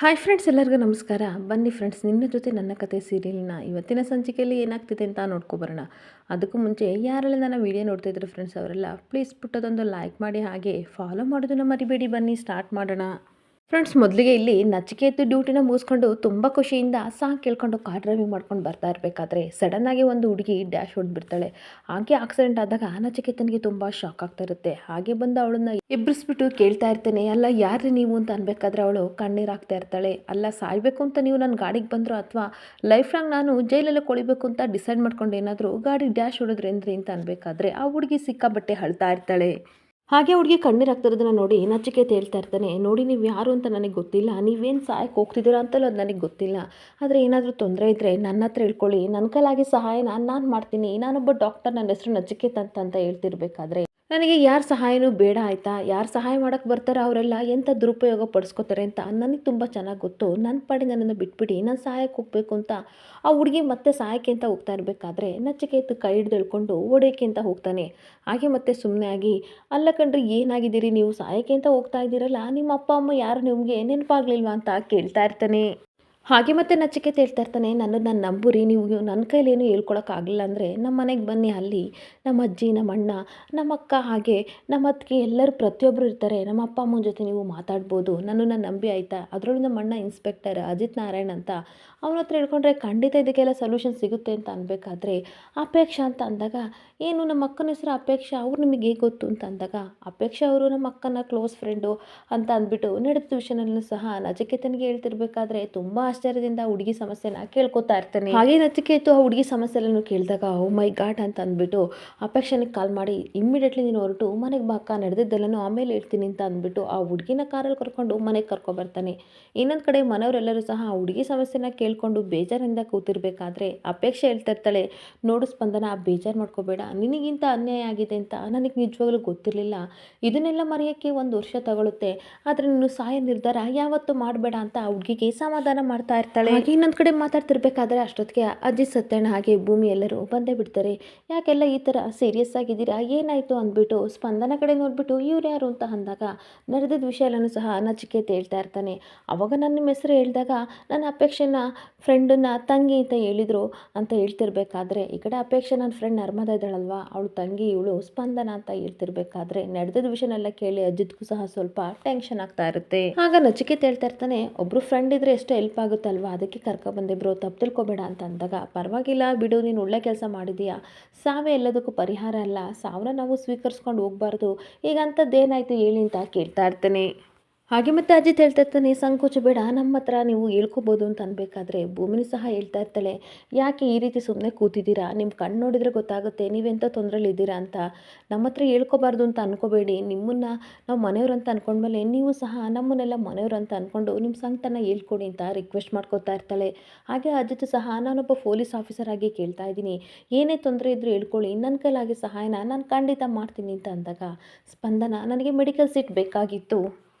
Hi friends, ಎಲ್ಲರಿಗೂ ನಮಸ್ಕಾರ. ಬನ್ನಿ ಫ್ರೆಂಡ್ಸ್, ನಿನ್ನ ಜೊತೆ ನನ್ನ ಕತೆ ಸೀರಿಯಲ್ನ ಇವತ್ತಿನ ಸಂಚಿಕೆಯಲ್ಲಿ ಏನಾಗ್ತಿದೆ ಅಂತ ನೋಡ್ಕೊಬರೋಣ. ಅದಕ್ಕೂ ಮುಂಚೆ ಯಾರೆಲ್ಲ ನನ್ನ ವೀಡಿಯೋ ನೋಡ್ತಿದ್ರು ಫ್ರೆಂಡ್ಸ್, ಅವರೆಲ್ಲ ಪ್ಲೀಸ್ ಪುಟ್ಟದೊಂದು ಲೈಕ್ ಮಾಡಿ, ಹಾಗೆ ಫಾಲೋ ಮಾಡೋದನ್ನು ಮರಿಬೇಡಿ. ಬನ್ನಿ ಸ್ಟಾರ್ಟ್ ಮಾಡೋಣ. ಫ್ರೆಂಡ್ಸ್, ಮೊದಲಿಗೆ ಇಲ್ಲಿ ನಚಿಕೇತ್ ಡ್ಯೂಟಿನ ಮುಗಿಸ್ಕೊಂಡು ತುಂಬ ಖುಷಿಯಿಂದ ಸಾಂಗ್ ಕೇಳ್ಕೊಂಡು ಕಾರ್ ಡ್ರೈವಿಂಗ್ ಮಾಡ್ಕೊಂಡು ಬರ್ತಾ ಇರಬೇಕಾದ್ರೆ ಸಡನ್ನಾಗಿ ಒಂದು ಹುಡುಗಿ ಡ್ಯಾಶ್ ಹೊಡೆದ್ಬಿಡ್ತಾಳೆ. ಹಾಗೆ ಆಕ್ಸಿಡೆಂಟ್ ಆದಾಗ ನಚಿಕೇತನಿಗೆ ತುಂಬ ಶಾಕ್ ಆಗ್ತಾ ಇರುತ್ತೆ. ಹಾಗೆ ಬಂದು ಅವಳನ್ನ ಎಬ್ಬರಿಸ್ಬಿಟ್ಟು ಕೇಳ್ತಾ ಇರ್ತಾನೆ, ಅಲ್ಲ ಯಾರು ನೀವು ಅಂತ ಅನ್ಬೇಕಾದ್ರೆ ಅವಳು ಕಣ್ಣೀರು ಹಾಕ್ತಾ ಇರ್ತಾಳೆ. ಅಲ್ಲ, ಸಾಯ್ಬೇಕು ಅಂತ ನೀವು ನನ್ನ ಗಾಡಿಗೆ ಬಂದ್ರು ಅಥವಾ ಲೈಫ್ ಲಾಂಗ್ ನಾನು ಜೈಲಲ್ಲೇ ಕೊಳಿಬೇಕು ಅಂತ ಡಿಸೈಡ್ ಮಾಡ್ಕೊಂಡು ಏನಾದರೂ ಗಾಡಿ ಡ್ಯಾಶ್ ಹೊಡೆದ್ರೇನ್ರಿ ಅಂತ ಅನ್ಬೇಕಾದ್ರೆ ಆ ಹುಡುಗಿ ಸಿಕ್ಕಾಬಟ್ಟೆ ಅಳ್ತಾ ಇರ್ತಾಳೆ. ಹಾಗೆ ಹುಡುಗಿ ಕಣ್ಣೀರು ಆಗ್ತಿರೋದನ್ನ ನೋಡಿ ನಚಿಕೇತ ಹೇಳ್ತಾ ಇರ್ತಾನೆ, ನೋಡಿ ನೀವು ಯಾರು ಅಂತ ನನಗೆ ಗೊತ್ತಿಲ್ಲ, ನೀವೇನು ಸಹಾಯಕ್ಕೆ ಹೋಗ್ತಿದ್ದೀರಾ ಅಂತಲೂ ಅದು ನನಗೆ ಗೊತ್ತಿಲ್ಲ. ಆದರೆ ಏನಾದರೂ ತೊಂದರೆ ಇದ್ದರೆ ನನ್ನ ಹತ್ರ ಹೇಳ್ಕೊಳ್ಳಿ, ನನ್ನ ಕೈಲಾಗಿ ಸಹಾಯನ ನಾನು ಮಾಡ್ತೀನಿ. ನಾನೊಬ್ಬ ಡಾಕ್ಟರ್, ನನ್ನ ಹೆಸರು ನಚಿಕೇತ ಅಂತ ಹೇಳ್ತಿರ್ಬೇಕಾದ್ರೆ ನನಗೆ ಯಾರ ಸಹಾಯನೂ ಬೇಡ ಆಯಿತಾ. ಯಾರು ಸಹಾಯ ಮಾಡೋಕ್ಕೆ ಬರ್ತಾರೋ ಅವರೆಲ್ಲ ಎಂಥ ದುರುಪಯೋಗ ಪಡಿಸ್ಕೋತಾರೆ ಅಂತ ನನಗೆ ತುಂಬ ಚೆನ್ನಾಗಿ ಗೊತ್ತು. ನನ್ನ ಪಾಡಿ ನನ್ನನ್ನು ಬಿಟ್ಬಿಡಿ, ನಾನು ಸಹಾಯಕ್ಕೆ ಹೋಗಬೇಕು ಅಂತ ಆ ಹುಡುಗಿ ಮತ್ತೆ ಸಹಾಯಕ್ಕೆ ಅಂತ ಹೋಗ್ತಾ ಇರಬೇಕಾದ್ರೆ ನಚಿಕೇತ ಕೈ ಹಿಡ್ದು ಎಳ್ಕೊಂಡು ಓಡೋಕ್ಕೆ ಅಂತ ಹೋಗ್ತಾನೆ. ಹಾಗೆ ಮತ್ತೆ ಸುಮ್ಮನೆ ಆಗಿ, ಅಲ್ಲ ಕಣ್ರಿ ಏನಾಗಿದ್ದೀರಿ ನೀವು, ಸಹಾಯಕ್ಕೆ ಅಂತ ಹೋಗ್ತಾ ಇದ್ದೀರಲ್ಲ, ನಿಮ್ಮ ಅಪ್ಪ ಅಮ್ಮ ಯಾರು ನಿಮಗೆ ನೆನಪಾಗ್ಲಿಲ್ವಾ ಅಂತ ಕೇಳ್ತಾ ಇರ್ತಾನೆ. ಹಾಗೆ ಮತ್ತೆ ನಚಿಕೇತ ಹೇಳ್ತಾ ಇರ್ತಾನೆ, ನಾನು ನಂಬುರಿ, ನೀವು ನನ್ನ ಕೈಲೇನು ಹೇಳ್ಕೊಳಕ್ಕಾಗಲಿಲ್ಲ ಅಂದರೆ ನಮ್ಮ ಮನೆಗೆ ಬನ್ನಿ. ಅಲ್ಲಿ ನಮ್ಮ ಅಜ್ಜಿ, ನಮ್ಮ ಅಣ್ಣ, ನಮ್ಮ ಅಕ್ಕ, ಹಾಗೆ ನಮ್ಮ ಅತ್ತಿಗೆ ಎಲ್ಲರೂ ಪ್ರತಿಯೊಬ್ಬರು ಇರ್ತಾರೆ. ನಮ್ಮ ಅಪ್ಪ ಅಮ್ಮನ ಜೊತೆ ನೀವು ಮಾತಾಡ್ಬೋದು, ನನ್ನನ್ನು ನಂಬಿ ಆಯಿತಾ. ಅದರೊಳಗೆ ನಮ್ಮ ಅಣ್ಣ ಇನ್ಸ್ಪೆಕ್ಟರ್ ಅಜಿತ್ ನಾರಾಯಣ್ ಅಂತ, ಅವನ ಹತ್ರ ಹೇಳ್ಕೊಂಡ್ರೆ ಖಂಡಿತ ಇದಕ್ಕೆಲ್ಲ ಸೊಲ್ಯೂಷನ್ ಸಿಗುತ್ತೆ ಅಂತ ಅನ್ಬೇಕಾದ್ರೆ ಅಪೇಕ್ಷಾ ಅಂತ ಅಂದಾಗ, ಏನು ನಮ್ಮ ಅಕ್ಕನ ಹೆಸರು ಅಪೇಕ್ಷಾ, ಅವ್ರು ನಿಮಗೆ ಹೇಗೆ ಗೊತ್ತು ಅಂತ ಅಂದಾಗ, ಅಪೇಕ್ಷಾ ಅವರು ನಮ್ಮ ಅಕ್ಕನ ಕ್ಲೋಸ್ ಫ್ರೆಂಡು ಅಂತ ಅಂದ್ಬಿಟ್ಟು ನಡೆದ ವಿಷಯನಲ್ಲೂ ಸಹ ನಚಿಕೇತನಿಗೆ ಹೇಳ್ತಿರ್ಬೇಕಾದ್ರೆ ತುಂಬ ಆಶ್ಚರ್ಯದಿಂದ ಹುಡುಗಿ ಸಮಸ್ಯೆನ ಕೇಳ್ಕೊತಾ ಇರ್ತಾನೆ. ಹಾಗೆ ನಚಿಕೇತು ಆ ಹುಡುಗಿ ಸಮಸ್ಯೆಗಳನ್ನು ಕೇಳಿದಾಗ ಓ ಮೈ ಗಾಡ್ ಅಂತ ಅಂದ್ಬಿಟ್ಟು ಅಪೇಕ್ಷನಿಗೆ ಕಾಲ್ ಮಾಡಿ, ಇಮ್ಮಿಡಿಯೇಟ್ಲಿ ನೀನು ಹೊರಟು ಮನೆಗೆ ಬಾಕ, ನಡೆದಿದ್ದೆಲ್ಲನೂ ಆಮೇಲೆ ಹೇಳ್ತೀನಿ ಅಂತ ಅಂದ್ಬಿಟ್ಟು ಆ ಹುಡುಗಿನ ಕಾರಲ್ಲಿ ಕರ್ಕೊಂಡು ಮನೆಗೆ ಕರ್ಕೊಬರ್ತಾನೆ. ಇನ್ನೊಂದು ಕಡೆ ಮನೆಯವರೆಲ್ಲರೂ ಸಹ ಆ ಹುಡುಗಿ ಸಮಸ್ಯೆನ ಕೇಳ್ಕೊಂಡು ಬೇಜಾರಿಂದ ಕೂತಿರ್ಬೇಕಾದ್ರೆ ಅಪೇಕ್ಷೆ ಹೇಳ್ತಾ ಇರ್ತಾಳೆ, ನೋಡು ಸ್ಪಂದನ, ಬೇಜಾರು ಮಾಡ್ಕೋಬೇಡ, ನಿನಗಿಂತ ಅನ್ಯಾಯ ಆಗಿದೆ ಅಂತ ನನಗೆ ನಿಜವಾಗ್ಲೂ ಗೊತ್ತಿರಲಿಲ್ಲ. ಇದನ್ನೆಲ್ಲ ಮರೆಯೋಕ್ಕೆ 1 ವರ್ಷ ತಗೊಳುತ್ತೆ, ಆದರೆ ನೀನು ಸಾಯೋ ನಿರ್ಧಾರ ಯಾವತ್ತೂ ಮಾಡಬೇಡ ಅಂತ ಆ ಹುಡುಗಿಗೆ ಸಮಾಧಾನ ಮಾಡ್ತಾ ಇರ್ತಾಳೆ. ಹಾಗೆ ಇನ್ನೊಂದು ಕಡೆ ಮಾತಾಡ್ತಿರ್ಬೇಕಾದ್ರೆ ಅಷ್ಟೊತ್ತಿಗೆ ಅಜಿತ್, ಸತ್ಯಣ್ಣ ಹಾಗೆ ಭೂಮಿ ಎಲ್ಲರೂ ಬಂದೇ ಬಿಡ್ತಾರೆ. ಯಾಕೆಲ್ಲ ಈ ಥರ ಸೀರಿಯಸ್ ಆಗಿದ್ದೀರಾ, ಏನಾಯಿತು ಅಂದ್ಬಿಟ್ಟು ಸ್ಪಂದನ ಕಡೆ ನೋಡ್ಬಿಟ್ಟು ಇವ್ರು ಯಾರು ಅಂತ ಅಂದಾಗ ನಡೆದಿದ್ದ ವಿಷಯ ಎಲ್ಲನೂ ಸಹ ನಚಿಕೇತ ಹೇಳ್ತಾ ಇರ್ತಾನೆ. ಅವಾಗ ನನ್ನ ನಿಮ್ಮ ಹೆಸರು ಹೇಳಿದಾಗ ನನ್ನ ಅಪೇಕ್ಷೆನ ಫ್ರೆಂಡನ್ನ ತಂಗಿ ಅಂತ ಹೇಳಿದರು ಅಂತ ಹೇಳ್ತಿರ್ಬೇಕಾದ್ರೆ ಈ ಕಡೆ ಅಪೇಕ್ಷೆ ನನ್ನ ಫ್ರೆಂಡ್ ನರ್ಮದಾ ಇದ್ದಾಳಲ್ವಾ, ಅವಳು ತಂಗಿ, ಇವಳು ಸ್ಪಂದನ ಅಂತ ಹೇಳ್ತಿರ್ಬೇಕಾದ್ರೆ ನಡೆದಿದ್ದ ವಿಷಯನೆಲ್ಲ ಕೇಳಿ ಅಜಿತ್ಗೂ ಸಹ ಸ್ವಲ್ಪ ಟೆನ್ಷನ್ ಆಗ್ತಾ ಇರುತ್ತೆ. ಆಗ ನಚಿಕೇತ ಹೇಳ್ತಾ ಇರ್ತಾನೆ, ಒಬ್ರು ಫ್ರೆಂಡ್ ಇದ್ರೆ ಎಷ್ಟು ಹೆಲ್ಪ್ ಆಗುತ್ತಲ್ವಾ, ಅದಕ್ಕೆ ಕರ್ಕೊಬಂದೆ ಬ್ರೋ, ತಪ್ಪು ತಿಳ್ಕೊಬೇಡ ಅಂತ ಅಂದಾಗ, ಪರವಾಗಿಲ್ಲ ಬಿಡು, ನೀನು ಒಳ್ಳೆ ಕೆಲಸ ಮಾಡಿದೀಯಾ, ಸಾವೇ ಎಲ್ಲದಕ್ಕೂ ಪರಿಹಾರ ಅಲ್ಲ, ಸಾವನ್ನ ನಾವು ಸ್ವೀಕರಿಸ್ಕೊಂಡು ಹೋಗ್ಬಾರ್ದು, ಈಗ ಅಂಥದ್ದೇನಾಯಿತು ಹೇಳಿ ಅಂತ ಕೇಳ್ತಾ ಇರ್ತಾನೆ. ಹಾಗೆ ಮತ್ತೆ ಅಜಿತ್ ಹೇಳ್ತಾ ಇರ್ತಾನೆ, ಸಂಕೋಚ ಬೇಡ, ನಮ್ಮ ಹತ್ರ ನೀವು ಹೇಳ್ಕೊಬೋದು ಅಂತ ಅನ್ಬೇಕಾದ್ರೆ ಭೂಮಿನೂ ಸಹ ಹೇಳ್ತಾ ಇರ್ತಾಳೆ, ಯಾಕೆ ಈ ರೀತಿ ಸುಮ್ಮನೆ ಕೂತಿದ್ದೀರಾ, ನಿಮ್ಮ ಕಣ್ಣು ನೋಡಿದರೆ ಗೊತ್ತಾಗುತ್ತೆ ನೀವೆಂಥ ತೊಂದರೆಲಿ ಇದ್ದೀರಾ ಅಂತ. ನಮ್ಮ ಹತ್ರ ಹೇಳ್ಕೊಬಾರ್ದು ಅಂತ ಅನ್ಕೋಬೇಡಿ, ನಿಮ್ಮನ್ನು ನಾವು ಮನೆಯವ್ರು ಅಂತ ಅಂದ್ಕೊಂಡ್ಮೇಲೆ ನೀವು ಸಹ ನಮ್ಮನ್ನೆಲ್ಲ ಮನೆಯವ್ರು ಅಂತ ಅಂದ್ಕೊಂಡು ನಿಮ್ಮ ಸಂಕಟನ ಹೇಳ್ಕೊಡಿ ಅಂತ ರಿಕ್ವೆಸ್ಟ್ ಮಾಡ್ಕೋತಾ ಇರ್ತಾಳೆ. ಹಾಗೆ ಅಜಿತ್ ಸಹ, ನಾನೊಬ್ಬ ಪೊಲೀಸ್ ಆಫೀಸರ್ ಆಗಿ ಕೇಳ್ತಾ ಇದ್ದೀನಿ, ಏನೇ ತೊಂದರೆ ಇದ್ದರೂ ಹೇಳ್ಕೊಳ್ಳಿ, ನನ್ನ ಕೈಲಾಗಿ ಸಹಾಯನ ನಾನು ಖಂಡಿತ ಮಾಡ್ತೀನಿ ಅಂತ ಅಂದಾಗ ಸ್ಪಂದನ, ನನಗೆ ಮೆಡಿಕಲ್ ಸೀಟ್ ಬೇಕಾಗಿತ್ತು,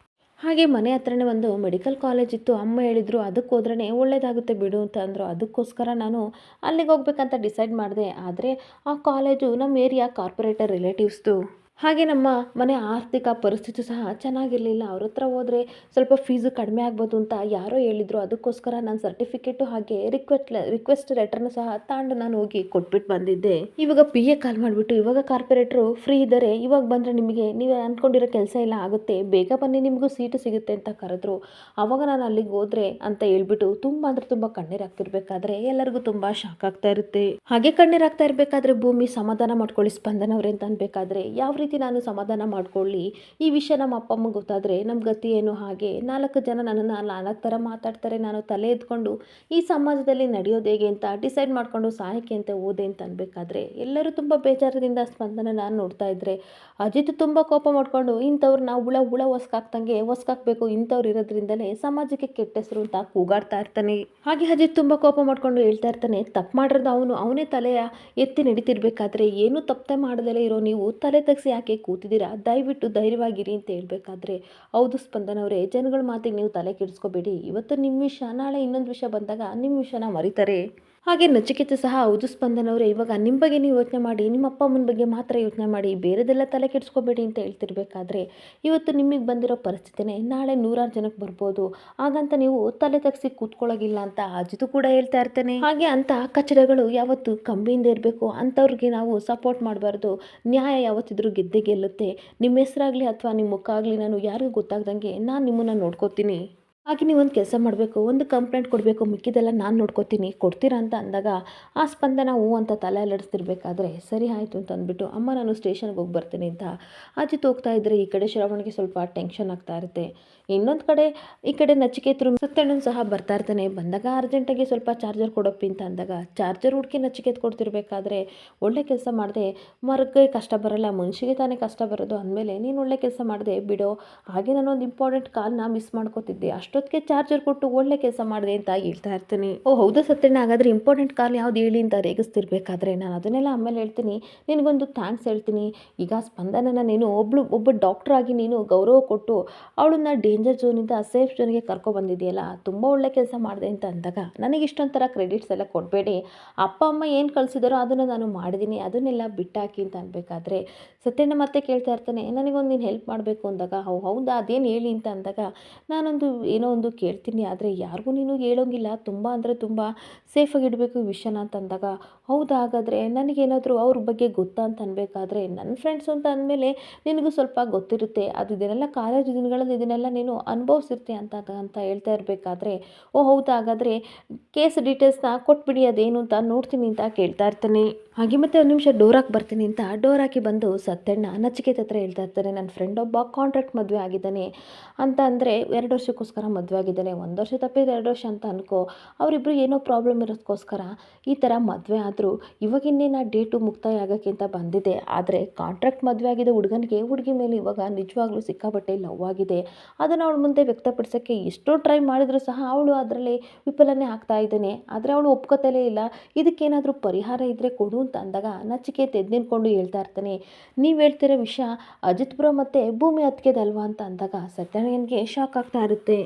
ಹಾಗೆ ಮನೆ ಹತ್ರನೇ ಒಂದು ಮೆಡಿಕಲ್ ಕಾಲೇಜ್ ಇತ್ತು, ಅಮ್ಮ ಹೇಳಿದರು ಅದಕ್ಕೆ ಹೋದ್ರೇ ಒಳ್ಳೇದಾಗುತ್ತೆ ಬಿಡು ಅಂತ ಅಂದರು. ಅದಕ್ಕೋಸ್ಕರ ನಾನು ಅಲ್ಲಿಗೆ ಹೋಗ್ಬೇಕಂತ ಡಿಸೈಡ್ ಮಾಡಿದೆ. ಆದರೆ ಆ ಕಾಲೇಜು ನಮ್ಮ ಏರಿಯಾ ಕಾರ್ಪೊರೇಟರ್ ರಿಲೇಟಿವ್ಸ್ದು, ಹಾಗೆ ನಮ್ಮ ಮನೆ ಆರ್ಥಿಕ ಪರಿಸ್ಥಿತಿ ಸಹ ಚೆನ್ನಾಗಿರಲಿಲ್ಲ. ಅವ್ರ ಹತ್ರ ಹೋದರೆ ಸ್ವಲ್ಪ ಫೀಸು ಕಡಿಮೆ ಆಗ್ಬೋದು ಅಂತ ಯಾರೋ ಹೇಳಿದರು. ಅದಕ್ಕೋಸ್ಕರ ನಾನು ಸರ್ಟಿಫಿಕೇಟು ಹಾಗೆ ರಿಕ್ವೆಸ್ಟ್ ಲೆಟರ್ನ ಸಹ ತಗೊಂಡು ನಾನು ಹೋಗಿ ಕೊಟ್ಬಿಟ್ಟು ಬಂದಿದ್ದೆ. ಇವಾಗ PA ಕಾಲ್ ಮಾಡಿಬಿಟ್ಟು, ಇವಾಗ ಕಾರ್ಪೊರೇಟ್ರು ಫ್ರೀ ಇದ್ದಾರೆ, ಇವಾಗ ಬಂದರೆ ನಿಮಗೆ ನೀವು ಅಂದ್ಕೊಂಡಿರೋ ಕೆಲಸ ಎಲ್ಲ ಆಗುತ್ತೆ, ಬೇಗ ಬನ್ನಿ ನಿಮಗೂ ಸೀಟು ಸಿಗುತ್ತೆ ಅಂತ ಕರೆದ್ರು. ಆವಾಗ ನಾನು ಅಲ್ಲಿಗೆ ಹೋದ್ರೆ ಅಂತ ಹೇಳ್ಬಿಟ್ಟು ತುಂಬ ಅಂದರೆ ತುಂಬ ಕಣ್ಣೀರಾಗ್ತಿರ್ಬೇಕಾದ್ರೆ ಎಲ್ಲರಿಗೂ ತುಂಬ ಶಾಕ್ ಆಗ್ತಾ ಇರುತ್ತೆ. ಹಾಗೆ ಕಣ್ಣೀರಾಗ್ತಾ ಇರಬೇಕಾದ್ರೆ ಭೂಮಿ, ಸಮಾಧಾನ ಮಾಡ್ಕೊಳ್ಳಿ ಸ್ಪಂದನ ಅವ್ರೆ ಅಂತ ಅನ್ಬೇಕಾದ್ರೆ ಯಾವ ರೀತಿ ನಾನು ಸಮಾಧಾನ ಮಾಡ್ಕೊಳ್ಳಿ, ಈ ವಿಷಯ ನಮ್ಮ ಅಪ್ಪ ಅಮ್ಮಗೆ ಗೊತ್ತಾದರೆ ನಮ್ಮ ಗತಿ ಏನು, ಹಾಗೆ 4 ಜನ ನನ್ನನ್ನು 4 ಥರ ಮಾತಾಡ್ತಾರೆ, ನಾನು ತಲೆ ಎತ್ಕೊಂಡು ಈ ಸಮಾಜದಲ್ಲಿ ನಡೆಯೋದು ಹೇಗೆ ಅಂತ ಡಿಸೈಡ್ ಮಾಡಿಕೊಂಡು ಸಹಾಯಕ್ಕೆ ಅಂತ ಹೋದೆ ಅಂತ ಅನ್ಬೇಕಾದ್ರೆ ಎಲ್ಲರೂ ತುಂಬ ಬೇಜಾರದಿಂದ ಸ್ಪಂದನ ನಾನು ನೋಡ್ತಾ ಇದ್ರೆ ಅಜಿತ್ ತುಂಬ ಕೋಪ ಮಾಡ್ಕೊಂಡು, ಇಂಥವ್ರು ನಾವು ಹುಳ ಹೊಸ್ಕಾಕ್ದಂಗೆ ಹೊಸ್ಕಾಕ್ಬೇಕು, ಇಂಥವ್ರು ಇರೋದ್ರಿಂದಲೇ ಸಮಾಜಕ್ಕೆ ಕೆಟ್ಟ ಹೆಸರು ಅಂತ ಕೂಗಾಡ್ತಾ ಇರ್ತಾನೆ. ಹಾಗೆ ಅಜಿತ್ ತುಂಬ ಕೋಪ ಮಾಡ್ಕೊಂಡು ಹೇಳ್ತಾ ಇರ್ತಾನೆ, ತಪ್ಪು ಮಾಡಿರೋದು ಅವನೇ ತಲೆಯ ಎತ್ತಿ ನಡೀತಿರ್ಬೇಕಾದ್ರೆ ಏನೂ ತಪ್ಪೇ ಮಾಡ್ದಲೇ ಇರೋ ನೀವು ತಲೆ ತಗ್ಸಿ ಯಾಕೆ ಕೂತಿದ್ದೀರಾ, ದಯವಿಟ್ಟು ಧೈರ್ಯವಾಗಿರಿ ಅಂತ ಹೇಳ್ಬೇಕಾದ್ರೆ, ಹೌದು ಸ್ಪಂದನ ಅವರೇ, ಜನಗಳ ಮಾತಿಗೆ ನೀವು ತಲೆ ಕೆಡಿಸ್ಕೋಬೇಡಿ, ಇವತ್ತು ನಿಮ್ಮ ವಿಷಯ, ನಾಳೆ ಇನ್ನೊಂದು ವಿಷಯ ಬಂದಾಗ ನಿಮ್ಮ ವಿಷಯನ ಮರಿತಾರೆ. ಹಾಗೆ ನಚಿಕೇತ ಸಹ ಹೌದು ಸ್ಪಂದನ್ ಅವರೇ, ಇವಾಗ ನಿಮ್ಮ ಬಗ್ಗೆ ನೀವು ಯೋಚನೆ ಮಾಡಿ, ನಿಮ್ಮ ಅಪ್ಪ ಅಮ್ಮನ ಬಗ್ಗೆ ಮಾತ್ರ ಯೋಚನೆ ಮಾಡಿ, ಬೇರೆದೆಲ್ಲ ತಲೆ ಕೆಡಿಸ್ಕೋಬೇಡಿ ಅಂತ ಹೇಳ್ತಿರ್ಬೇಕಾದ್ರೆ, ಇವತ್ತು ನಿಮಗೆ ಬಂದಿರೋ ಪರಿಸ್ಥಿತಿನೇ ನಾಳೆ ನೂರಾರು ಜನಕ್ಕೆ ಬರ್ಬೋದು. ಹಾಗಂತ ನೀವು ತಲೆ ತಗ್ಸಿ ಕೂತ್ಕೊಳ್ಳೋಗಿಲ್ಲ ಅಂತ ಅಜಿತು ಕೂಡ ಹೇಳ್ತಾ ಇರ್ತಾನೆ. ಹಾಗೆ ಅಂತ ಕಚಡಗಳು ಯಾವತ್ತು ಕಂಬಿಯಿಂದ ಇರಬೇಕು, ಅಂಥವ್ರಿಗೆ ನಾವು ಸಪೋರ್ಟ್ ಮಾಡಬಾರ್ದು. ನ್ಯಾಯ ಯಾವತ್ತಿದ್ರೂ ಗೆದ್ದೇ ಗೆಲ್ಲುತ್ತೆ. ನಿಮ್ಮ ಹೆಸರಾಗಲಿ ಅಥವಾ ನಿಮ್ಮ ಮುಖ ಆಗಲಿ ನಾನು ಯಾರಿಗೂ ಗೊತ್ತಾಗ್ದಂಗೆ ನಾನು ನಿಮ್ಮನ್ನು ನೋಡ್ಕೋತೀನಿ. ಹಾಗೆ ನೀವೊಂದು ಕೆಲಸ ಮಾಡಬೇಕು, ಒಂದು ಕಂಪ್ಲೇಂಟ್ ಕೊಡಬೇಕು, ಮಿಕ್ಕಿದೆಲ್ಲ ನಾನು ನೋಡ್ಕೋತೀನಿ, ಕೊಡ್ತೀರಾ ಅಂತ ಅಂದಾಗ ಆ ಸ್ಪಂದನ ಹ್ಞೂ ಅಂತ ತಲೆ ಅಲ್ಲಾಡಿಸ್ತಿರ್ಬೇಕಾದ್ರೆ, ಸರಿ ಆಯಿತು ಅಂತ ಅಂದ್ಬಿಟ್ಟು ಅಮ್ಮ ನಾನು ಸ್ಟೇಷನ್ಗೆ ಹೋಗಿ ಬರ್ತೀನಿ ಅಂತ ಅಜಿತ್ ಹೋಗ್ತಾ ಇದ್ದರೆ, ಈ ಕಡೆ ಶ್ರವಣ್ಗೆ ಸ್ವಲ್ಪ ಟೆನ್ಷನ್ ಆಗ್ತಾ ಇರುತ್ತೆ. ಇನ್ನೊಂದು ಕಡೆ ಈ ಕಡೆ ನಚಿಕೇತರು ಸತ್ಯಣ್ಣನ ಸಹ ಬರ್ತಾ ಇರ್ತಾನೆ. ಬಂದಾಗ ಅರ್ಜೆಂಟಾಗಿ ಸ್ವಲ್ಪ ಚಾರ್ಜರ್ ಕೊಡಪ್ಪಿ ಅಂತ ಅಂದಾಗ ಚಾರ್ಜರ್ ಹುಡುಕಿ ನಚಿಕೇತ್ ಕೊಡ್ತಿರ್ಬೇಕಾದ್ರೆ, ಒಳ್ಳೆ ಕೆಲಸ ಮಾಡಿದೆ, ಮರಕ್ಕೆ ಕಷ್ಟ ಬರಲ್ಲ, ಮನುಷ್ಯಗೆ ತಾನೇ ಕಷ್ಟ ಬರೋದು, ಅಂದಮೇಲೆ ನೀನು ಒಳ್ಳೆ ಕೆಲಸ ಮಾಡಿದೆ ಬಿಡೋ, ಹಾಗೆ ನಾನೊಂದು ಇಂಪಾರ್ಟೆಂಟ್ ಕಾಲ್ನ ಮಿಸ್ ಮಾಡ್ಕೋತಿದ್ದೆ, ಅಷ್ಟೊತ್ತಿಗೆ ಚಾರ್ಜರ್ ಕೊಟ್ಟು ಒಳ್ಳೆ ಕೆಲಸ ಮಾಡಿದೆ ಅಂತ ಹೇಳ್ತಾ ಇರ್ತೀನಿ. ಓ ಹೌದಾ ಸತ್ಯಣ್ಣ, ಹಾಗಾದರೆ ಇಂಪಾರ್ಟೆಂಟ್ ಕಾಲ್ ಯಾವ್ದು ಹೇಳಿ ಅಂತ ರೇಗಿಸ್ತಿರ್ಬೇಕಾದ್ರೆ, ನಾನು ಅದನ್ನೆಲ್ಲ ಆಮೇಲೆ ಹೇಳ್ತೀನಿ, ನಿನಗೊಂದು ಥ್ಯಾಂಕ್ಸ್ ಹೇಳ್ತೀನಿ. ಈಗ ಸ್ಪಂದನನ ನೀನು ಒಬ್ಬ ಡಾಕ್ಟರ್ ಆಗಿ ನೀನು ಗೌರವ ಕೊಟ್ಟು ಅವಳನ್ನ ಡೇಂಜರ್ ಝೋನಿಂದ ಸೇಫ್ ಝೋನ್ಗೆ ಕರ್ಕೊಬಂದಿದೆಯಲ್ಲ, ತುಂಬ ಒಳ್ಳೆ ಕೆಲಸ ಮಾಡಿದೆ ಅಂತ ಅಂದಾಗ, ನನಗೆ ಇಷ್ಟೊಂಥರ ಕ್ರೆಡಿಟ್ಸ್ ಎಲ್ಲ ಕೊಡಬೇಡಿ, ಅಪ್ಪ ಅಮ್ಮ ಏನು ಕಳಿಸಿದಾರೋ ಅದನ್ನು ನಾನು ಮಾಡಿದ್ದೀನಿ, ಅದನ್ನೆಲ್ಲ ಬಿಟ್ಟಾಕಿ ಅಂತ ಅನ್ಬೇಕಾದ್ರೆ ಸತ್ಯಣ್ಣ ಮತ್ತೆ ಕೇಳ್ತಾ ಇರ್ತಾನೆ, ನನಗೊಂದು ನೀನು ಹೆಲ್ಪ್ ಮಾಡಬೇಕು ಅಂದಾಗ, ಹೌದಾ ಅದೇನು ಹೇಳಿ ಅಂತ ಅಂದಾಗ, ನಾನೊಂದು ಏನೋ ಒಂದು ಕೇಳ್ತೀನಿ, ಆದರೆ ಯಾರಿಗೂ ನೀನು ಹೇಳೋಂಗಿಲ್ಲ, ತುಂಬ ಅಂದರೆ ತುಂಬ ಸೇಫಾಗಿ ಇಡಬೇಕು ಈ ವಿಷಯನ ಅಂತ ಅಂದಾಗ, ಹೌದಾ ಹಾಗಾದರೆ ನನಗೇನಾದರೂ ಅವ್ರ ಬಗ್ಗೆ ಗೊತ್ತಾ ಅಂತ ಅನ್ಬೇಕಾದ್ರೆ, ನನ್ನ ಫ್ರೆಂಡ್ಸು ಅಂತ ಅಂದಮೇಲೆ ನಿನಗೂ ಸ್ವಲ್ಪ ಗೊತ್ತಿರುತ್ತೆ, ಅದು ಇದನ್ನೆಲ್ಲ ಕಾಲೇಜ್ ದಿನಗಳಲ್ಲಿ ಇದನ್ನೆಲ್ಲ ನೀನು ಅನುಭವಿಸಿರ್ತೀಯ ಅಂತ ಹೇಳ್ತಾ ಇರಬೇಕಾದ್ರೆ, ಓ ಹೌದಾ ಹಾಗಾದರೆ ಕೇಸ್ ಡೀಟೇಲ್ಸ್ನ ಕೊಟ್ಬಿಡಿ, ಅದೇನು ಅಂತ ನೋಡ್ತೀನಿ ಅಂತ ಕೇಳ್ತಾ ಇರ್ತಾನೆ. ಹಾಗೆ ಮತ್ತೆ ಒಂದು ನಿಮಿಷ ಡೋರ್ ಹಾಕಿ ಬರ್ತೀನಿ ಅಂತ ಡೋರ್ ಹಾಕಿ ಬಂದು ಸತ್ಯಣ್ಣ ನಚಿಕೇತ್ ಹತ್ರ ಹೇಳ್ತಾ ಇರ್ತಾರೆ, ನನ್ನ ಫ್ರೆಂಡ್ ಒಬ್ಬ ಕಾಂಟ್ರಾಕ್ಟ್ ಮದುವೆ ಆಗಿದ್ದಾನೆ ಅಂತ, ಅಂದರೆ 2 ವರ್ಷಕ್ಕೋಸ್ಕರ ಮದುವೆ ಆಗಿದ್ದಾನೆ, 1 ವರ್ಷ ತಪ್ಪಿದ್ರೆ 2 ವರ್ಷ ಅಂತ ಅನ್ಕೋ, ಅವರಿಬ್ಬರು ಏನೋ ಪ್ರಾಬ್ಲಮ್ ಇರೋದಕ್ಕೋಸ್ಕರ ಈ ಥರ ಮದುವೆ ಆದರೂ ಇವಾಗಿನ್ನೇನು ಡೇಟು ಮುಕ್ತಾಯ ಆಗೋಕ್ಕೆ ಅಂತ ಬಂದಿದೆ, ಆದರೆ ಕಾಂಟ್ರಾಕ್ಟ್ ಮದುವೆ ಆಗಿದೆ ಹುಡುಗನಿಗೆ, ಹುಡುಗಿ ಮೇಲೆ ಇವಾಗ ನಿಜವಾಗ್ಲೂ ಸಿಕ್ಕಾಪಟ್ಟೆ ಲವ್ ಆಗಿದೆ, ಅದನ್ನು ಅವಳ ಮುಂದೆ ವ್ಯಕ್ತಪಡಿಸೋಕ್ಕೆ ಎಷ್ಟೋ ಟ್ರೈ ಮಾಡಿದರೂ ಸಹ ಅವಳು ಅದರಲ್ಲಿ ವಿಫಲನೇ ಆಗ್ತಾ ಇದ್ದಾನೆ, ಆದರೆ ಅವಳು ಒಪ್ಕೋತಲೇ ಇಲ್ಲ, ಇದಕ್ಕೇನಾದರೂ ಪರಿಹಾರ ಇದ್ದರೆ ಕೊಡು ಅಂತ ಅಂದಾಗ ನಚಿಕೇತ್ ಎದ್ದು ನಿಂತ್ಕೊಂಡು ಹೇಳ್ತಾ ಇರ್ತಾನೆ, ನೀವು ಹೇಳ್ತಿರೋ ವಿಷಯ ಅಜಿತ್ ಬ್ರೋ ಮತ್ತು ಭೂಮಿ ಅತ್ತಿಗೆದಲ್ವಾ ಅಂತ ಅಂದಾಗ ಸತ್ಯಣ್ಣನಿಗೆ ಶಾಕ್ ಆಗ್ತಾ ಇರುತ್ತೆ.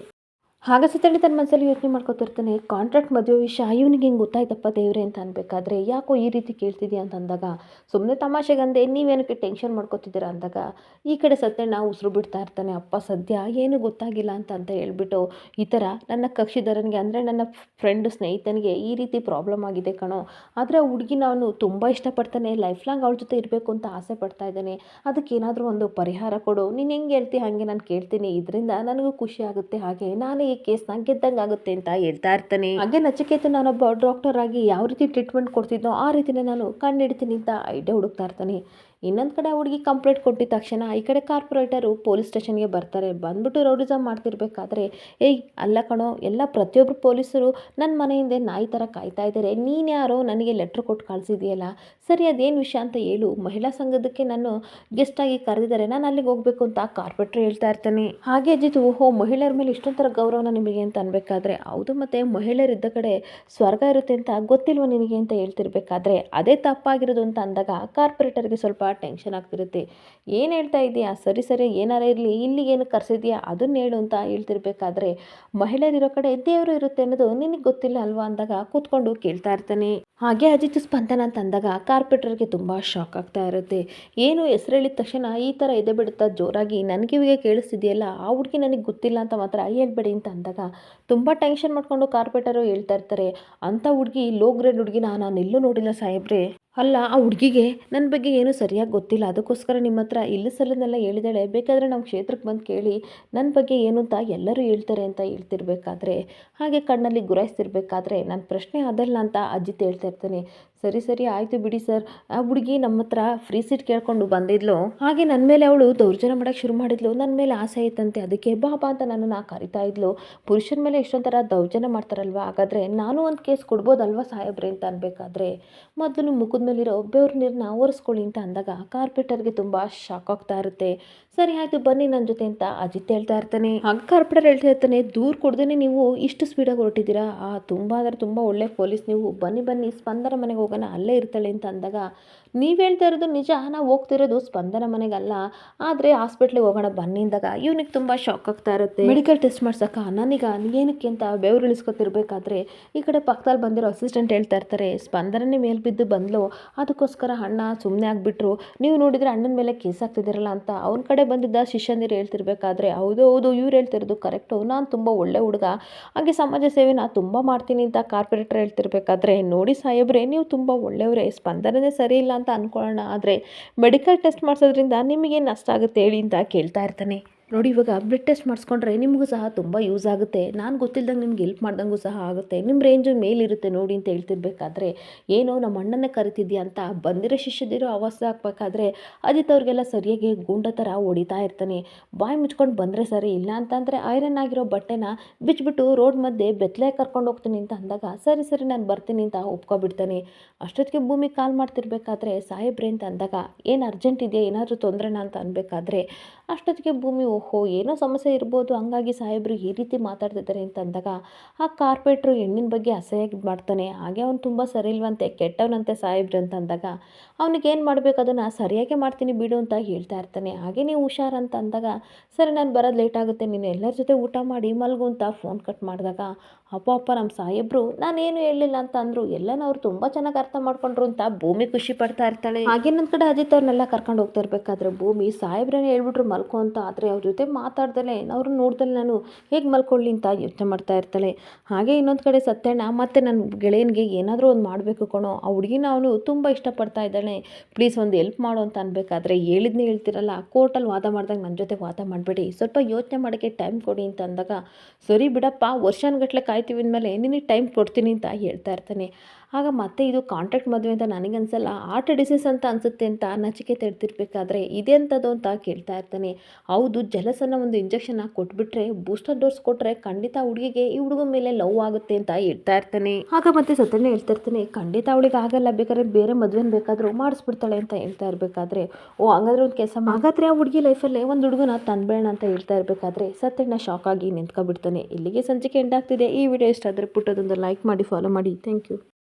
ಆಗ ಸತ್ಯಣ್ಣ ತನ್ನ ಮನಸ್ಸಲ್ಲಿ ಯೋಚನೆ ಮಾಡ್ಕೊತಿರ್ತಾನೆ, ಕಾಂಟ್ರಾಕ್ಟ್ ಮದುವೆ ವಿಷಯ ಇವನಿಗೆ ಹಿಂಗೆ ಗೊತ್ತಾಯ್ತಪ್ಪ ದೇವ್ರೆ ಅಂತ ಅನ್ಬೇಕಾದ್ರೆ, ಯಾಕೋ ಈ ರೀತಿ ಕೇಳ್ತಿದ್ಯಾ ಅಂತ ಅಂದಾಗ, ಸುಮ್ಮನೆ ತಮಾಷೆಗಂದೆ, ನೀವೇನಕ್ಕೆ ಟೆನ್ಷನ್ ಮಾಡ್ಕೊತಿದ್ದೀರಾ ಅಂದಾಗ, ಈ ಕಡೆ ಸತ್ಯಣ್ಣ ಉಸಿರು ಬಿಡ್ತಾ ಇರ್ತಾನೆ, ಅಪ್ಪ ಸದ್ಯ ಏನೂ ಗೊತ್ತಾಗಿಲ್ಲ ಅಂತ ಹೇಳ್ಬಿಟ್ಟು, ಈ ಥರ ನನ್ನ ಕಕ್ಷಿದಾರನಿಗೆ ಅಂದರೆ ನನ್ನ ಫ್ರೆಂಡ್ ಸ್ನೇಹಿತನಿಗೆ ಈ ರೀತಿ ಪ್ರಾಬ್ಲಮ್ ಆಗಿದೆ ಕಣೋ, ಆದರೆ ಆ ಹುಡುಗಿ ನಾನು ತುಂಬ ಇಷ್ಟಪಡ್ತಾನೆ, ಲೈಫ್ ಲಾಂಗ್ ಅವಳ ಜೊತೆ ಇರಬೇಕು ಅಂತ ಆಸೆ ಪಡ್ತಾ ಇದ್ದಾನೆ, ಅದಕ್ಕೇನಾದರೂ ಒಂದು ಪರಿಹಾರ ಕೊಡು, ನೀನು ಹೆಂಗೆ ಹೇಳ್ತಿ ಹಾಗೆ ನಾನು ಕೇಳ್ತೀನಿ, ಇದರಿಂದ ನನಗೂ ಖುಷಿ ಆಗುತ್ತೆ, ಹಾಗೆ ನಾನೇ ಈ ಕೇಸ್ನ ಗೆದ್ದಂಗೆ ಆಗುತ್ತೆ ಅಂತ ಹೇಳ್ತಾ ಇರ್ತಾನೆ. ಹಾಗೆ ನಚಿಕೇತ ನಾನೊಬ್ಬ ಡಾಕ್ಟರ್ ಆಗಿ ಯಾವ ರೀತಿ ಟ್ರೀಟ್ಮೆಂಟ್ ಕೊಡ್ತಿದ್ನೋ ಆ ರೀತಿನೇ ನಾನು ಕಂಡು ಅಂತ ಐಡಿಯಾ ಹುಡುಕ್ತಾ ಇರ್ತಾನೆ. ಇನ್ನೊಂದು ಕಡೆ ಹುಡುಗಿ ಕಂಪ್ಲೇಂಟ್ ಕೊಟ್ಟಿದ ತಕ್ಷಣ ಈ ಕಡೆ ಕಾರ್ಪೊರೇಟರು ಪೊಲೀಸ್ ಸ್ಟೇಷನ್ಗೆ ಬರ್ತಾರೆ. ಬಂದ್ಬಿಟ್ಟು ರೌಡಿಸಮ್ ಮಾಡ್ತಿರ್ಬೇಕಾದ್ರೆ, ಏಯ್ ಅಲ್ಲ ಕಣೋ, ಎಲ್ಲ ಪ್ರತಿಯೊಬ್ಬರು ಪೊಲೀಸರು ನನ್ನ ಮನೆ ಹಿಂದೆ ನಾಯಿ ಥರ ಕಾಯ್ತಾ ಇದ್ದಾರೆ, ನೀನು ಯಾರೋ ನನಗೆ ಲೆಟ್ರ್ ಕೊಟ್ಟು ಕಳಿಸಿದೆಯಲ್ಲ, ಸರಿ ಅದೇನು ವಿಷಯ ಅಂತ ಹೇಳು, ಮಹಿಳಾ ಸಂಘದಕ್ಕೆ ನಾನು ಗೆಸ್ಟಾಗಿ ಕರೆದಿದ್ದಾರೆ, ನಾನು ಅಲ್ಲಿಗೆ ಹೋಗಬೇಕು ಅಂತ ಕಾರ್ಪೊರೇಟರ್ ಹೇಳ್ತಾ ಇರ್ತಾನೆ. ಹಾಗೆ ಅಜಿತ್, ಓಹೋ ಮಹಿಳೆಯರ ಮೇಲೆ ಇಷ್ಟೊಂಥರ ಗೌರವನ ನಿಮಗೆ ಅಂತ ಅನ್ಬೇಕಾದ್ರೆ, ಹೌದು ಮತ್ತು ಮಹಿಳೆಯರಿದ್ದ ಕಡೆ ಸ್ವರ್ಗ ಇರುತ್ತೆ ಅಂತ ಗೊತ್ತಿಲ್ವ ನಿನಗೆ ಅಂತ ಹೇಳ್ತಿರ್ಬೇಕಾದ್ರೆ, ಅದೇ ತಪ್ಪಾಗಿರೋದು ಅಂತ ಅಂದಾಗ ಕಾರ್ಪೊರೇಟರ್ಗೆ ಸ್ವಲ್ಪ ಟೆನ್ಷನ್ ಆಗ್ತಿರುತ್ತೆ. ಏನು ಹೇಳ್ತಾ ಇದೆಯಾ, ಸರಿ ಸರಿ ಏನಾರ ಇರಲಿ, ಇಲ್ಲಿಗೇನು ಕರೆಸಿದ್ಯಾ ಅದನ್ನ ಹೇಳು ಅಂತ ಹೇಳ್ತಿರ್ಬೇಕಾದ್ರೆ, ಮಹಿಳೆಯರಿರೋ ಕಡೆ ದೇವರು ಇರುತ್ತೆ ಅನ್ನೋದು ನಿನಗೆ ಗೊತ್ತಿಲ್ಲ ಅಲ್ವಾ ಅಂದಾಗ ಕೂತ್ಕೊಂಡು ಕೇಳ್ತಾ ಇರ್ತಾನೆ. ಹಾಗೆ ಅಜಿತ್ ಸ್ಪಂದನ ಅಂತ ಅಂದಾಗ ಕಾರ್ಪೊರೇಟರ್ಗೆ ತುಂಬ ಶಾಕ್ ಆಗ್ತಾ ಇರುತ್ತೆ. ಏನು ಹೆಸರು ಹೇಳಿದ ತಕ್ಷಣ ಈ ಥರ ಎದೆ ಬಿಡುತ್ತಾ ಜೋರಾಗಿ ನನಗಿವಿಗೆ ಕೇಳಿಸ್ತಿದೆಯಲ್ಲ, ಆ ಹುಡುಗಿ ನನಗೆ ಗೊತ್ತಿಲ್ಲ ಅಂತ ಮಾತ್ರ ಹೇಳ್ಬೇಡಿ ಅಂತ ಅಂದಾಗ ತುಂಬ ಟೆನ್ಷನ್ ಮಾಡ್ಕೊಂಡು ಕಾರ್ಪೊರೇಟರು ಹೇಳ್ತಾ ಇರ್ತಾರೆ, ಅಂಥ ಹುಡುಗಿ ಲೋ ಗ್ರೇಡ್ ಹುಡುಗಿನ ನಾನು ಎಲ್ಲೂ ನೋಡಿಲ್ಲ ಸಾಹೇಬ್ರೆ, ಅಲ್ಲ ಆ ಹುಡುಗಿಗೆ ನನ್ನ ಬಗ್ಗೆ ಏನೂ ಸರಿಯಾಗಿ ಗೊತ್ತಿಲ್ಲ, ಅದಕ್ಕೋಸ್ಕರ ನಿಮ್ಮ ಹತ್ರ ಇಲ್ಲ ಸಲ್ಲನೆಲ್ಲ ಹೇಳಿದಾಳೆ, ಬೇಕಾದರೆ ನಮ್ಮ ಕ್ಷೇತ್ರಕ್ಕೆ ಬಂದು ಕೇಳಿ ನನ್ನ ಬಗ್ಗೆ ಏನು ಅಂತ ಎಲ್ಲರೂ ಹೇಳ್ತಾರೆ ಅಂತ ಹೇಳ್ತಿರ್ಬೇಕಾದ್ರೆ, ಹಾಗೆ ಕಣ್ಣಲ್ಲಿ ಗುರಾಯಿಸ್ತಿರ್ಬೇಕಾದ್ರೆ, ನನ್ನ ಪ್ರಶ್ನೆ ಅದಲ್ಲ ಅಂತ ಅಜಿತ್ ಹೇಳ್ತಾ ಇರ್ತಾನೆ. ಸರಿ ಸರಿ ಆಯಿತು ಬಿಡಿ ಸರ್, ಆ ಹುಡುಗಿ ನಮ್ಮ ಹತ್ರ ಫ್ರೀ ಸೀಟ್ ಕೇಳ್ಕೊಂಡು ಬಂದಿದ್ಲು, ಹಾಗೆ ನನ್ನ ಮೇಲೆ ಅವಳು ದೌರ್ಜನ್ಯ ಮಾಡೋಕ್ಕೆ ಶುರು ಮಾಡಿದ್ಲು, ನನ್ನ ಮೇಲೆ ಆಸೆ ಇತ್ತಂತೆ, ಅದಕ್ಕೆ ಬಾಬಾ ಅಂತ ನನ್ನನ್ನು ಕರಿತಾ ಇದ್ಲು, ಪುರುಷನ ಮೇಲೆ ಎಷ್ಟೊಂಥರ ದೌರ್ಜನ್ಯ ಮಾಡ್ತಾರಲ್ವ, ಹಾಗಾದರೆ ನಾನು ಒಂದು ಕೇಸ್ ಕೊಡ್ಬೋದಲ್ವ ಸಾಹೇಬ್ರೆ ಅಂತ ಅನ್ಬೇಕಾದ್ರೆ, ಮೊದಲು ಮುಖದ ಮೇಲಿರೋ ಬೆವ್ರ ನೀರನ್ನ ಒರೆಸ್ಕೊಳ್ಳಿ ಅಂತ ಅಂದಾಗ ಕಾರ್ಪೊರೇಟರ್ಗೆ ತುಂಬ ಶಾಕ್ ಆಗ್ತಾ ಇರುತ್ತೆ. ಸರಿ ಆಯಿತು ಬನ್ನಿ ನನ್ನ ಜೊತೆ ಅಂತ ಅಜಿತ್ ಹೇಳ್ತಾ ಇರ್ತಾನೆ. ಆಗ ಕಾರ್ಪೊರೇಟರ್ ಹೇಳ್ತಾ ಇರ್ತಾನೆ, ದೂರ ಕೊಡ್ದೇನೆ ನೀವು ಇಷ್ಟು ಸ್ಪೀಡಾಗಿ ಹೊರಟಿದ್ದೀರಾ, ತುಂಬ ಅಂದರೆ ತುಂಬ ಒಳ್ಳೆ ಪೊಲೀಸ್ ನೀವು, ಬನ್ನಿ ಬನ್ನಿ ಸ್ಪಂದನ ಮನೆಗೆ ಹೋಗೋಣ ಹೋಗೋಣ ಅಲ್ಲೇ ಇರ್ತಾಳೆ ಅಂತ ಅಂದಾಗ, ನೀವು ಹೇಳ್ತಾ ಇರೋದು ನಿಜ, ನಾವು ಹೋಗ್ತಿರೋದು ಸ್ಪಂದನ ಮನೆಗಲ್ಲ, ಆದರೆ ಹಾಸ್ಪಿಟ್ಲಿಗೆ ಹೋಗೋಣ ಬನ್ನಿ ಅಂದಾಗ ಇವನಿಗೆ ತುಂಬ ಶಾಕ್ ಆಗ್ತಾ ಇರುತ್ತೆ. ಮೆಡಿಕಲ್ ಟೆಸ್ಟ್ ಮಾಡ್ಸಕ್ಕ ನನಗ ಏನಕ್ಕೆ ಅಂತ ಬೆವರು ಇಳಿಸ್ಕೊತಿರ್ಬೇಕಾದ್ರೆ ಈ ಕಡೆ ಪಕ್ಕದಲ್ಲಿ ಬಂದಿರೋ ಅಸಿಸ್ಟೆಂಟ್ ಹೇಳ್ತಾ ಇರ್ತಾರೆ, ಸ್ಪಂದನನೇ ಮೇಲೆ ಬಿದ್ದು ಬಂದ್ಲು, ಅದಕ್ಕೋಸ್ಕರ ಅಣ್ಣ ಸುಮ್ಮನೆ ಆಗಿಬಿಟ್ರು, ನೀವು ನೋಡಿದರೆ ಅಣ್ಣನ ಮೇಲೆ ಕೇಸ್ ಆಗ್ತಿದ್ದೀರಲ್ಲ ಅಂತ ಅವ್ನ ಕಡೆ ಬಂದಿದ್ದ ಶಿಷ್ಯಂದಿರು ಹೇಳ್ತಿರ್ಬೇಕಾದ್ರೆ, ಹೌದು ಹೌದು ಇವ್ರು ಹೇಳ್ತಿರೋದು ಕರೆಕ್ಟು, ನಾನು ತುಂಬ ಒಳ್ಳೆ ಹುಡುಗ, ಹಾಗೆ ಸಮಾಜ ಸೇವೆನ ತುಂಬ ಮಾಡ್ತೀನಿ ಅಂತ ಕಾರ್ಪೊರೇಟರ್ ಹೇಳ್ತಿರ್ಬೇಕಾದ್ರೆ, ನೋಡಿ ಸಾಹೇಬ್ರೆ ನೀವು ತುಂಬ ಒಳ್ಳೆಯವರೇ, ಸ್ಪಂದನನೇ ಸರಿ ಇಲ್ಲ ಅಂತ ಅಂದ್ಕೊಳ್ಳೋಣ, ಆದರೆ ಮೆಡಿಕಲ್ ಟೆಸ್ಟ್ ಮಾಡಿಸೋದ್ರಿಂದ ನಿಮಗೇನು ನಷ್ಟ ಆಗುತ್ತೆ ಹೇಳಿ ಅಂತ ಕೇಳ್ತಾ ಇರ್ತಾನೆ. ನೋಡಿ ಇವಾಗ ಬ್ಲಡ್ ಟೆಸ್ಟ್ ಮಾಡಿಸ್ಕೊಂಡ್ರೆ ನಿಮಗೂ ಸಹ ತುಂಬ ಯೂಸ್ ಆಗುತ್ತೆ, ನಾನು ಗೊತ್ತಿಲ್ದಂಗೆ ನಿಮ್ಗೆ ಹೆಲ್ಪ್ ಮಾಡ್ದಂಗೂ ಸಹ ಆಗುತ್ತೆ, ನಿಮ್ಮ ರೇಂಜು ಮೇಲಿರುತ್ತೆ ನೋಡಿ ಅಂತ ಹೇಳ್ತಿರ್ಬೇಕಾದ್ರೆ, ಏನೋ ನಮ್ಮ ಅಣ್ಣನ್ನೇ ಕರಿತಿದ್ಯಾ ಅಂತ ಬಂದಿರೋ ಶಿಷ್ಯದಿರೋ ಆವಾಸ ಹಾಕ್ಬೇಕಾದ್ರೆ ಅಜಿತ್ ಅವ್ರಿಗೆಲ್ಲ ಸರಿಯಾಗಿ ಗುಂಡ ಥರ ಹೊಡಿತಾ ಇರ್ತಾನೆ. ಬಾಯಿ ಮುಚ್ಕೊಂಡು ಬಂದರೆ ಸರಿ, ಇಲ್ಲ ಅಂತಂದರೆ ಐರನ್ ಆಗಿರೋ ಬಟ್ಟೆನ ಬಿಚ್ಚಿಬಿಟ್ಟು ರೋಡ್ ಮಧ್ಯೆ ಬೆತ್ತಲೆ ಕರ್ಕೊಂಡು ಹೋಗ್ತೀನಿ ಅಂತ ಅಂದಾಗ, ಸರಿ ಸರಿ ನಾನು ಬರ್ತೀನಿ ಅಂತ ಒಪ್ಕೊಬಿಡ್ತಾನೆ. ಅಷ್ಟೊತ್ತಿಗೆ ಭೂಮಿ ಕಾಲ್ ಮಾಡ್ತಿರ್ಬೇಕಾದ್ರೆ ಸಾಹೇಬ್ರೆ ಅಂತ ಅಂದಾಗ, ಏನು ಅರ್ಜೆಂಟ್ ಇದೆಯಾ, ಏನಾದರೂ ತೊಂದರೆನಾ ಅಂತ ಅನ್ಬೇಕಾದ್ರೆ, ಅಷ್ಟೊತ್ತಿಗೆ ಭೂಮಿ ಓಹೋ ಏನೋ ಸಮಸ್ಯೆ ಇರ್ಬೋದು ಹಂಗಾಗಿ ಸಾಹೇಬರು ಈ ರೀತಿ ಮಾತಾಡ್ತಿದ್ದಾರೆ ಅಂತ ಅಂದಾಗ, ಆ ಕಾರ್ಪೊರೇಟ್ರು ಹೆಣ್ಣಿನ ಬಗ್ಗೆ ಅಸಹ್ಯಾಗಿ ಮಾಡ್ತಾನೆ, ಹಾಗೆ ಅವ್ನು ತುಂಬ ಸರಿ ಇಲ್ವಂತೆ, ಕೆಟ್ಟವನಂತೆ ಸಾಹೇಬ್ರು ಅಂತ ಅಂದಾಗ, ಅವ್ನಿಗೆ ಏನು ಮಾಡಬೇಕು ಅದನ್ನು ಸರಿಯಾಗಿ ಮಾಡ್ತೀನಿ ಬಿಡು ಅಂತ ಹೇಳ್ತಾ ಇರ್ತಾನೆ. ಹಾಗೆ ನೀವು ಹುಷಾರು ಅಂತ ಅಂದಾಗ, ಸರಿ ನಾನು ಬರೋದು ಲೇಟ್ ಆಗುತ್ತೆ, ನೀನು ಎಲ್ಲರ ಜೊತೆ ಊಟ ಮಾಡಿ ಮಲ್ಗು ಅಂತ ಫೋನ್ ಕಟ್ ಮಾಡಿದಾಗ, ಅಪ್ಪ ನಮ್ಮ ಸಾಹೇಬ್ರು ನಾನೇನು ಹೇಳಲಿಲ್ಲ ಅಂತ ಅಂದರು, ಎಲ್ಲನೂ ಅವ್ರು ತುಂಬ ಚೆನ್ನಾಗಿ ಅರ್ಥ ಮಾಡ್ಕೊಂಡ್ರು ಅಂತ ಭೂಮಿ ಖುಷಿ ಪಡ್ತಾ ಇರ್ತಾಳೆ. ಹಾಗೆ ನನ್ನ ಕಡೆ ಅಜಿತ್ ಅವ್ರನ್ನೆಲ್ಲ ಕರ್ಕೊಂಡು ಹೋಗ್ತಾ ಇರಬೇಕಾದ್ರೆ ಭೂಮಿ ಸಾಹೇಬ್ರನ್ನೇ ಹೇಳ್ಬಿಟ್ರು ಮಲ್ಕೊ ಅಂತ, ಆದರೆ ಅವ್ರ ಜೊತೆ ಮಾತಾಡ್ದಲೇ ಅವ್ರನ್ನ ನೋಡ್ದಲೇ ನಾನು ಹೇಗೆ ಮಲ್ಕೊಳ್ಳಿ ಅಂತ ಯೋಚನೆ ಮಾಡ್ತಾ ಇರ್ತಾಳೆ. ಹಾಗೆ ಇನ್ನೊಂದು ಕಡೆ ಸತ್ಯಣ್ಣ ಮತ್ತೆ ನನ್ನ ಗೆಳೆಯನಿಗೆ ಏನಾದರೂ ಒಂದು ಮಾಡಬೇಕು ಕಣೋ, ಆ ಹುಡುಗಿನ ಅವನು ತುಂಬ ಇಷ್ಟಪಡ್ತಾ ಇದ್ದಾನೆ, ಪ್ಲೀಸ್ ಒಂದು ಹೆಲ್ಪ್ ಮಾಡು ಅಂತ ಅನ್ಬೇಕಾದ್ರೆ, ಹೇಳಿದ್ನೇ ಹೇಳ್ತಿರಲ್ಲ, ಕೋರ್ಟಲ್ಲಿ ವಾದ ಮಾಡಿದಾಗ ನನ್ನ ಜೊತೆ ವಾದ ಮಾಡಬೇಡಿ, ಸ್ವಲ್ಪ ಯೋಚನೆ ಮಾಡೋಕ್ಕೆ ಟೈಮ್ ಕೊಡಿ ಅಂತ ಅಂದಾಗ, ಸರಿ ಬಿಡಪ್ಪ ವರ್ಷಾನುಗಟ್ಲೆ ಕಾಯ್ತೀವಿ ಅಂದಮೇಲೆ ನಿನಗೆ ಟೈಮ್ ಕೊಡ್ತೀನಿ ಅಂತ ಹೇಳ್ತಾ ಇರ್ತಾನೆ. ಆಗ ಮತ್ತೆ ಇದು ಕಾಂಟ್ರಾಕ್ಟ್ ಮದುವೆ ಅಂತ ನನಗನ್ಸಲ್ಲ, ಆರ್ಟ್ ಡಿಸೀಸ್ ಅಂತ ಅನಿಸುತ್ತೆ ಅಂತ ನಚಿಕೇತ ಹೇಳ್ತಿರ್ಬೇಕಾದ್ರೆ, ಇದೆಂಥದ್ದು ಅಂತ ಕೇಳ್ತಾ ಇರ್ತಾನೆ. ಹೌದು ಜಲಸನ್ನ ಒಂದು ಇಂಜೆಕ್ಷನ್ ಕೊಟ್ಬಿಟ್ರೆ, ಬೂಸ್ಟರ್ ಡೋಸ್ ಕೊಟ್ಟರೆ ಖಂಡಿತ ಹುಡುಗಿಗೆ ಈ ಹುಡುಗ ಮೇಲೆ ಲವ್ ಆಗುತ್ತೆ ಅಂತ ಹೇಳ್ತಾ ಇರ್ತಾನೆ. ಆಗ ಮತ್ತೆ ಸತ್ಯನೇ ಹೇಳ್ತಾ ಇರ್ತಾನೆ, ಖಂಡಿತ ಅವಳಿಗೆ ಆಗಲ್ಲ, ಬೇಕಾದ್ರೆ ಬೇರೆ ಮದುವೆನ ಬೇಕಾದರೂ ಮಾಡಿಸ್ಬಿಡ್ತಾಳೆ ಅಂತ ಹೇಳ್ತಾ ಇರಬೇಕಾದ್ರೆ, ಓ ಹಂಗಾದ್ರೆ ಒಂದು ಕೆಲಸ, ಹಾಗಾದ್ರೆ ಆ ಹುಡುಗಿ ಲೈಫಲ್ಲೇ ಒಂದು ಹುಡುಗನ ತಂದ್ಬೇಡ ಅಂತ ಹೇಳ್ತಾ ಇರಬೇಕಾದ್ರೆ ಸತ್ಯಣ್ಣ ಶಾಕ್ ಆಗಿ ನಿಂತ್ಕೊಬಿಡ್ತಾನೆ. ಇಲ್ಲಿಗೆ ಸಂಚಿಕೆ ಎಂಡ್ ಆಗ್ತಿದೆ. ಈ ವಿಡಿಯೋ ಇಷ್ಟ ಆದರೆ ಪುಟ್ಟದೊಂದು ಲೈಕ್ ಮಾಡಿ, ಫಾಲೋ ಮಾಡಿ. Thank you.